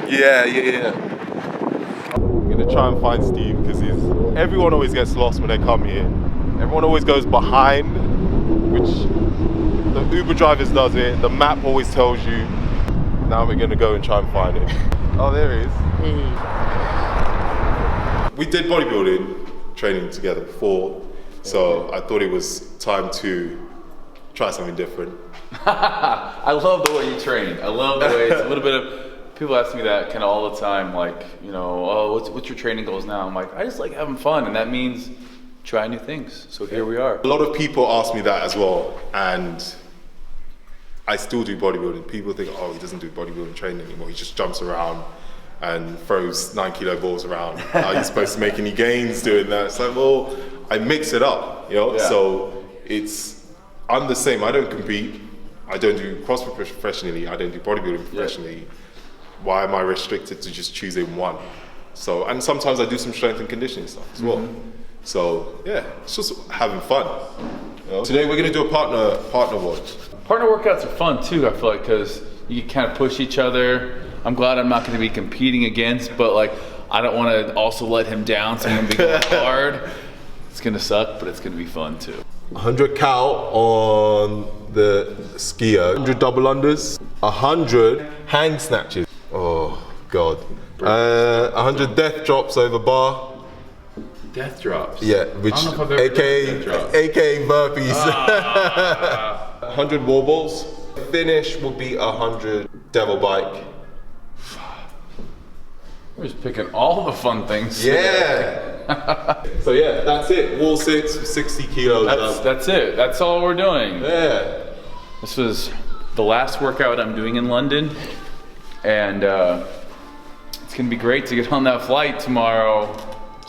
Yeah. I'm gonna try and find Steve because everyone always gets lost when they come here. Everyone always goes behind, which the Uber drivers does it. The map always tells you. Now we're gonna go and try and find him. Oh, there he is. We did bodybuilding training together before, so I thought it was time to try something different. I love the way you train. I love the way it's a little bit of. People ask me that kind of all the time, like, you know, oh, what's your training goals now? I'm like, I just like having fun, and that means try new things. So here we are. A lot of people ask me that as well, and I still do bodybuilding. People think, oh, he doesn't do bodybuilding training anymore. He just jumps around and throws 9-kilo balls around. Are you supposed to make any gains doing that? It's like, well, I mix it up, you know? Yeah. So I'm the same. I don't compete. I don't do CrossFit professionally. I don't do bodybuilding professionally. Yeah. Why am I restricted to just choosing one? So, and sometimes I do some strength and conditioning stuff as well. So yeah, it's just having fun. You know? Today we're gonna do a partner watch. Partner workouts are fun too, I feel like, because you can kind of push each other. I'm glad I'm not gonna be competing against, but like, I don't wanna also let him down, so I'm gonna be going hard. It's gonna suck, but it's gonna be fun too. 100 cal on the skier, 100 double unders, 100 hang snatches. Oh God. 100 death drops over bar. Death drops? Yeah, which AKA burpees. 100 wall balls. Finish will be 100 devil bike. We're just picking all the fun things. Yeah. So yeah, that's it. Wall sits, 60 kilos. That's it. That's all we're doing. Yeah. This was the last workout I'm doing in London. And it's gonna be great to get on that flight tomorrow.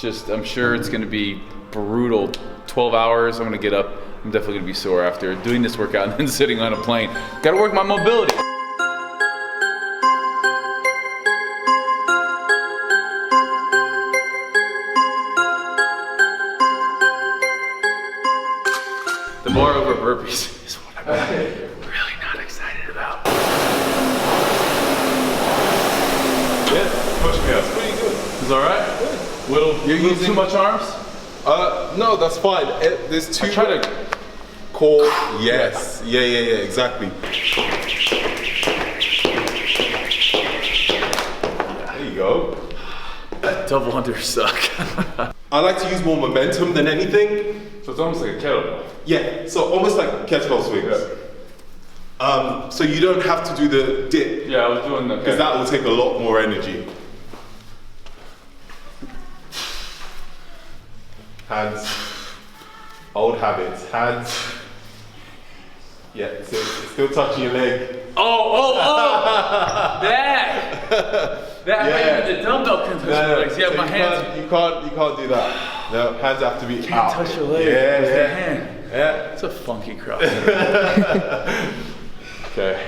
I'm sure it's gonna be brutal. 12 hours, I'm gonna get up. I'm definitely gonna be sore after doing this workout and then sitting on a plane. Gotta work my mobility. The bar over burpees is what I'm really not excited about. Yeah, push me up. What are you doing? Is all right? You're using too much arms? No, that's fine. There's two. I try to core. Yes. Yeah, exactly. There you go. Double unders suck. I like to use more momentum than anything. So it's almost like a kettlebell. Yeah, so almost like kettlebell swings. Yeah. So you don't have to do the dip. Yeah, I was doing the. Because that will take a lot more energy. Hands. Old habits. Hands. Yeah, so it's still touching your leg. Oh! That Yeah. the dumbbell can touch your legs. Yeah, my hands. You can't do that. No, hands have to be Can't out. touch your leg. Yeah. The hand. Yeah. It's a funky cross. Okay.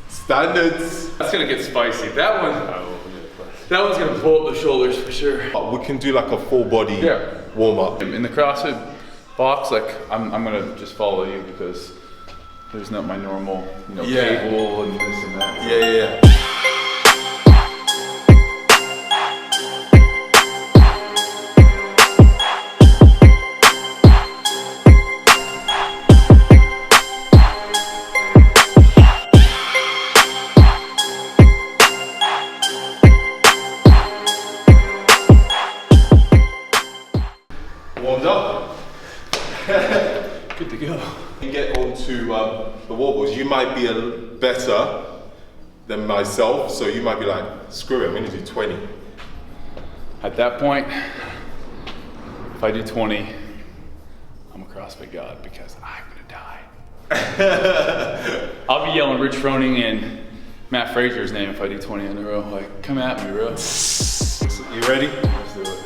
Standards. That's gonna get spicy. That one's gonna pull up the shoulders for sure. We can do like a full body warm up. In the CrossFit box, like I'm gonna just follow you because there's not my normal, cable and this and that. So. Yeah. Warmed up. Good to go. You get onto the wall balls, you might be better than myself, so you might be like, screw it, I'm gonna do 20. At that point, if I do 20, I'm a CrossFit god because I'm gonna die. I'll be yelling Rich Froning and Matt Fraser's name if I do 20 in a row. Like, come at me, bro. You ready? Let's do it.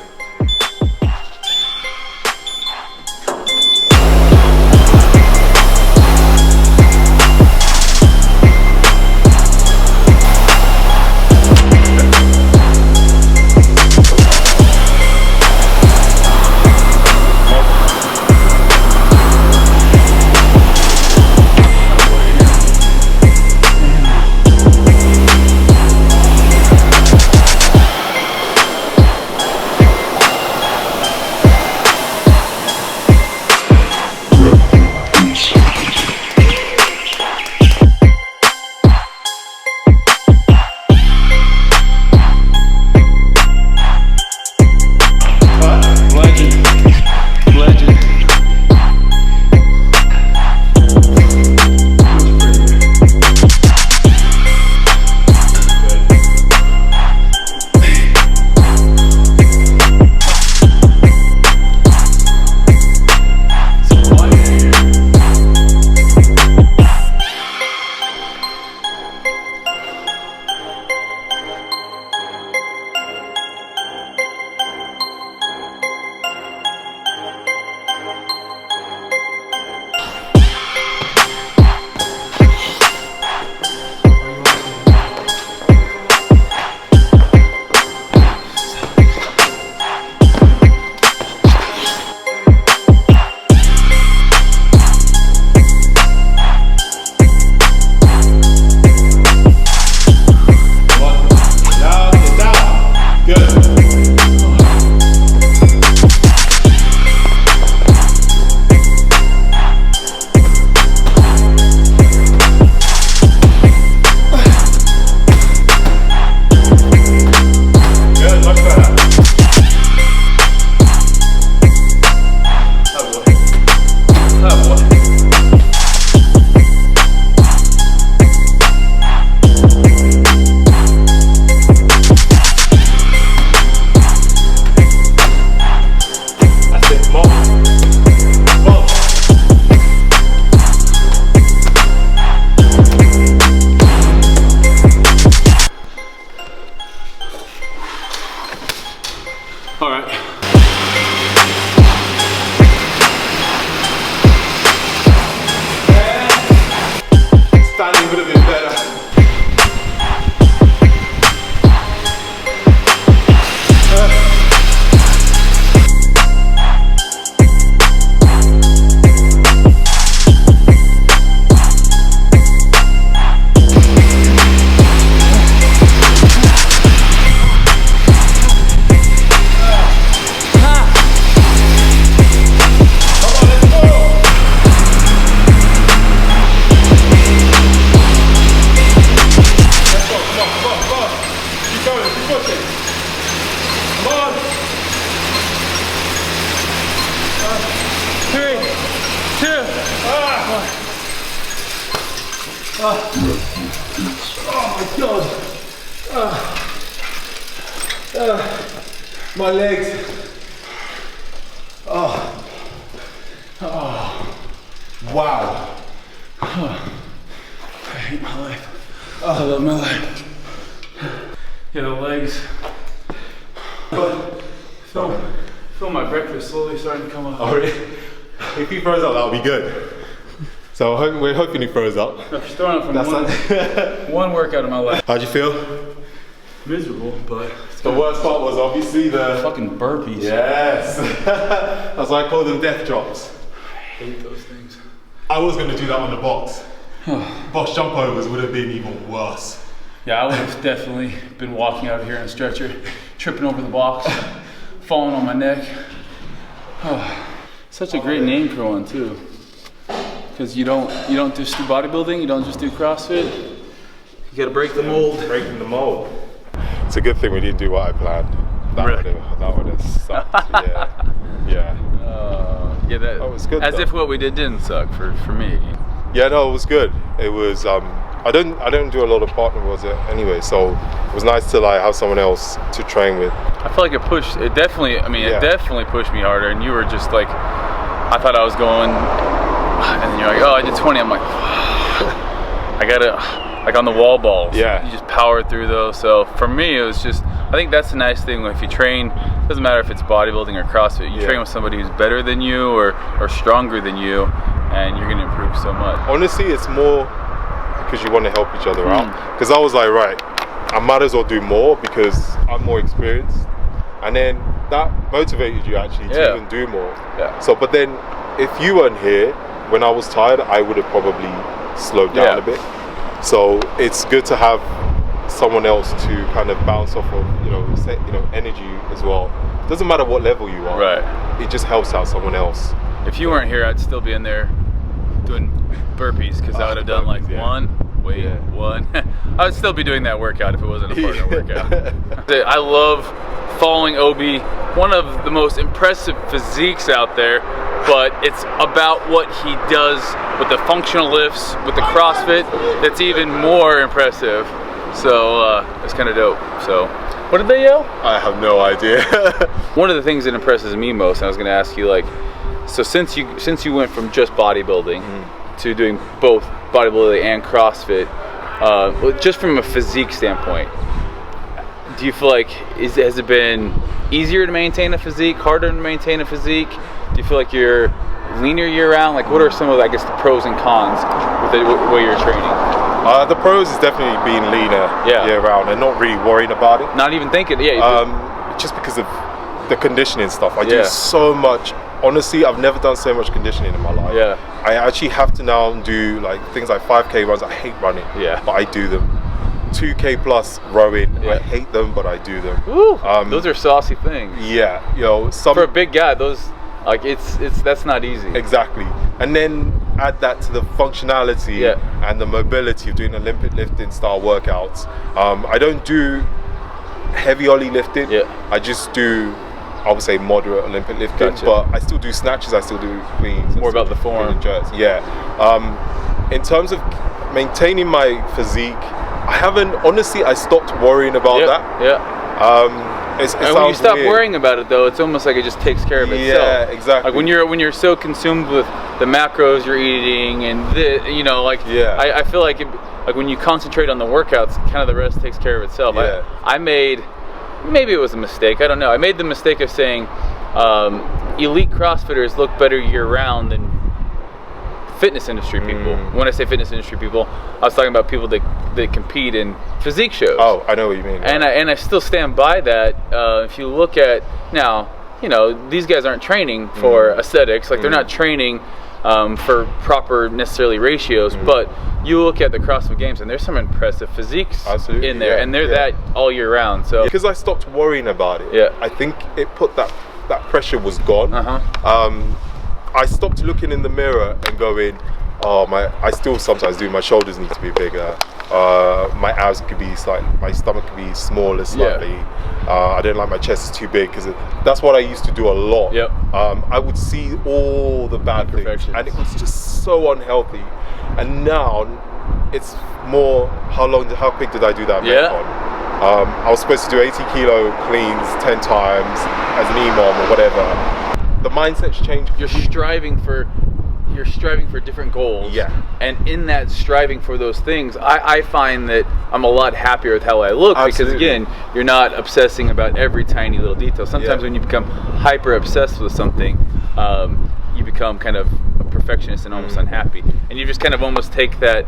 My legs. Oh. Wow. I hate my life. I love my life. Yeah, the legs. Feel my breakfast slowly starting to come up. Oh, really? If he throws up, that'll be good. So we're hoping he throws up. I'm just throwing up from one workout of my life. How'd you feel? Miserable, but the worst part was obviously the fucking burpees. Yes. That's why I call them death drops. I hate those things. I was going to do that on the box. Box jump overs would have been even worse. Yeah, I would have definitely been walking out here in a stretcher, tripping over the box, falling on my neck. Such a great name for one too, because you don't just do bodybuilding, you don't just do CrossFit. You got to break the mold. Breaking the mold. It's a good thing we didn't do what I planned. That would have sucked. Yeah. Yeah, that was good. As if what we did didn't suck for me. Yeah, no, it was good. It was. I don't do a lot of partner was it anyway, so it was nice to like have someone else to train with. I feel like it definitely. I mean, it definitely pushed me harder, and you were just like, I thought I was going, and then you're like, oh, I did 20. I'm like, I gotta. Like on the wall balls, you just power through those. So for me, it was just, I think that's the nice thing. If you train, doesn't matter if it's bodybuilding or CrossFit, you train with somebody who's better than you or stronger than you, and you're gonna improve so much. Honestly, it's more because you want to help each other out. Because I was like, right, I might as well do more because I'm more experienced, and then that motivated you actually to even do more. Yeah. So, but then if you weren't here when I was tired, I would have probably slowed down a bit. So it's good to have someone else to kind of bounce off of, energy as well. Doesn't matter what level you are. Right. It just helps out someone else. If you weren't here, I'd still be in there doing burpees because I would have done like one. I would still be doing that workout if it wasn't a partner workout. I love following Obi, one of the most impressive physiques out there, but it's about what he does with the functional lifts, with the CrossFit, that's even more impressive. So it's kind of dope. So what did they yell? I have no idea. One of the things that impresses me most, and I was going to ask you, like, so since you went from just bodybuilding to doing both bodybuilding and CrossFit, just from a physique standpoint, do you feel like has it been easier to maintain a physique, harder to maintain a physique? Do you feel like you're leaner year-round? Like, what are some of, I guess, the pros and cons with the way you're training? The pros is definitely being leaner year-round and not really worrying about it. Not even thinking, just because of the conditioning stuff. I do so much. Honestly, I've never done so much conditioning in my life. Yeah. I actually have to now do like things like 5K runs. I hate running, but I do them. 2K plus rowing. I hate them, but I do them. Ooh, those are saucy things. Yeah, for a big guy, those that's not easy. Exactly. And then add that to the functionality and the mobility of doing Olympic lifting style workouts. I don't do heavy ollie lifting. I just do, I would say, moderate Olympic lifting, but I still do snatches, I still do cleans. More about the form. In terms of maintaining my physique, I haven't, honestly, I stopped worrying about that. And when you stop worrying about it, though, it's almost like it just takes care of itself. Yeah, exactly. Like when you're so consumed with the macros you're eating and I feel like like when you concentrate on the workouts, kind of the rest takes care of itself. I made, maybe it was a mistake, I don't know. I made the mistake of saying elite CrossFitters look better year-round than fitness industry people. When I say fitness industry people, I was talking about people that compete in physique shows. Oh, I know what you mean. And I still stand by that. If you look at now, these guys aren't training for aesthetics. Like they're not training for proper necessarily ratios. But you look at the CrossFit Games, and there's some impressive physiques in there, and they're that all year round. So because I stopped worrying about it, I think it put that pressure was gone. I stopped looking in the mirror and going, I still sometimes do, my shoulders need to be bigger, my abs could be slightly, my stomach could be smaller slightly, I don't like my chest is too big, because that's what I used to do a lot. I would see all the bad things, and it was just so unhealthy. And now it's more, how quick did I do that marathon? I was supposed to do 80 kilo cleans 10 times as an EMOM or whatever. The mindset's changed. You're striving for different goals. Yeah. And in that striving for those things, I find that I'm a lot happier with how I look. Absolutely. Because again, you're not obsessing about every tiny little detail. Sometimes Yeah. when you become hyper obsessed with something, you become kind of a perfectionist and almost unhappy. And you just kind of almost take that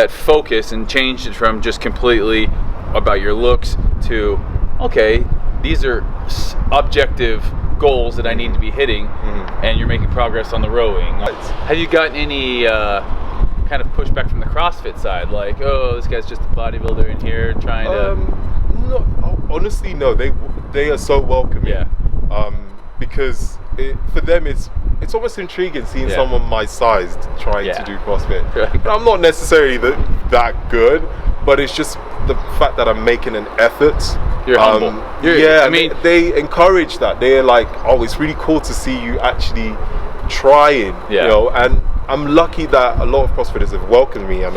focus and change it from just completely about your looks to, okay, these are objective goals that I need to be hitting, and you're making progress on the rowing. Have you gotten any kind of pushback from the CrossFit side, like, oh, this guy's just a bodybuilder in here trying to? No, honestly, no. They are so welcoming. Yeah. Because for them, it's almost intriguing seeing someone my size trying to do CrossFit. Right. And I'm not necessarily that good, but it's just the fact that I'm making an effort. You're humble. I mean, they encourage that. They're like, oh, it's really cool to see you actually trying. Yeah. You know, and I'm lucky that a lot of CrossFitters have welcomed me. And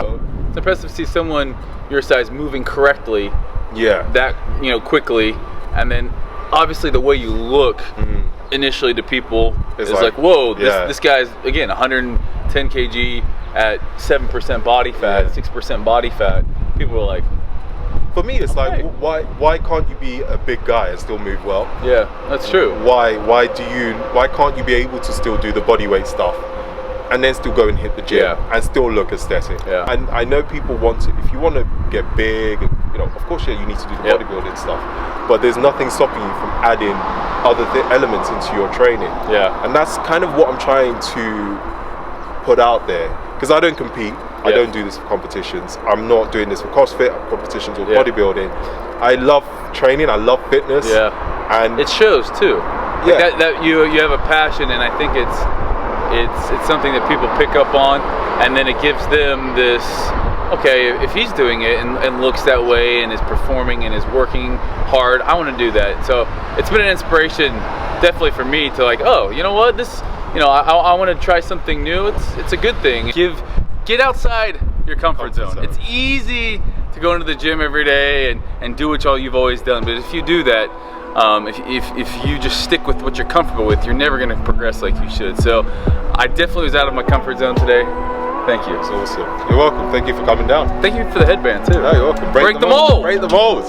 It's impressive to see someone your size moving correctly. Yeah. That, quickly, and then obviously the way you look initially to people is like, whoa, this guy's again 110 kg at 7% body fat, 6% body fat. People are like, for me, it's like, why can't you be a big guy and still move well? yeah, that's true. Why can't you be able to still do the body weight stuff and then still go and hit the gym and still look aesthetic? Yeah. And I know people want to, if you want to get big, of course, you need to do the bodybuilding stuff, but there's nothing stopping you from adding other elements into your training. Yeah. And that's kind of what I'm trying to put out there, because I don't compete. I don't do this for competitions. I'm not doing this for CrossFit competitions or bodybuilding. I love training. I love fitness. Yeah. And it shows too. Yeah. Like that you have a passion, and I think it's something that people pick up on, and then it gives them this, okay, if he's doing it and looks that way and is performing and is working hard, I want to do that. So it's been an inspiration definitely for me to like, oh, you know what, this, I want to try something new. It's a good thing. Get outside your comfort zone. It's easy to go into the gym every day and do what you've always done, but if you do that, if you just stick with what you're comfortable with, you're never going to progress like you should. So I definitely was out of my comfort zone today. Thank you. It's awesome. You're welcome. Thank you for coming down. Thank you for the headband too. No, you're welcome. Break the mold. Break the mold.